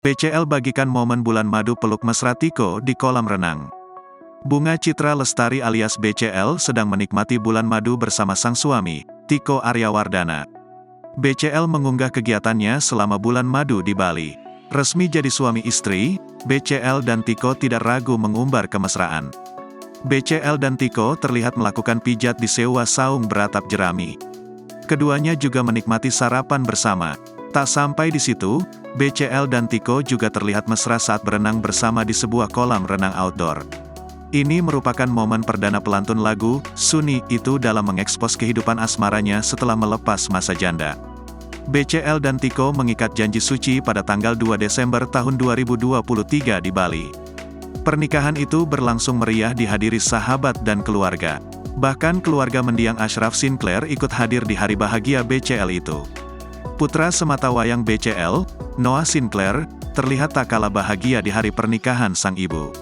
BCL bagikan momen bulan madu peluk mesra Tiko di kolam renang. Bunga Citra Lestari alias BCL sedang menikmati bulan madu bersama sang suami, Tiko Aryawardana. BCL mengunggah kegiatannya selama bulan madu di Bali. Resmi jadi suami istri, BCL dan Tiko tidak ragu mengumbar kemesraan. BCL dan Tiko terlihat melakukan pijat di sewa saung beratap jerami. Keduanya juga menikmati sarapan bersama. Tak sampai di situ, BCL dan Tiko juga terlihat mesra saat berenang bersama di sebuah kolam renang outdoor. Ini merupakan momen perdana pelantun lagu "Sunni" itu dalam mengekspos kehidupan asmaranya setelah melepas masa janda. BCL dan Tiko mengikat janji suci pada tanggal 2 Desember tahun 2023 di Bali. Pernikahan itu berlangsung meriah dihadiri sahabat dan keluarga. Bahkan keluarga mendiang Ashraf Sinclair ikut hadir di hari bahagia BCL itu. Putra sematawayang BCL, Noah Sinclair, terlihat tak kalah bahagia di hari pernikahan sang ibu.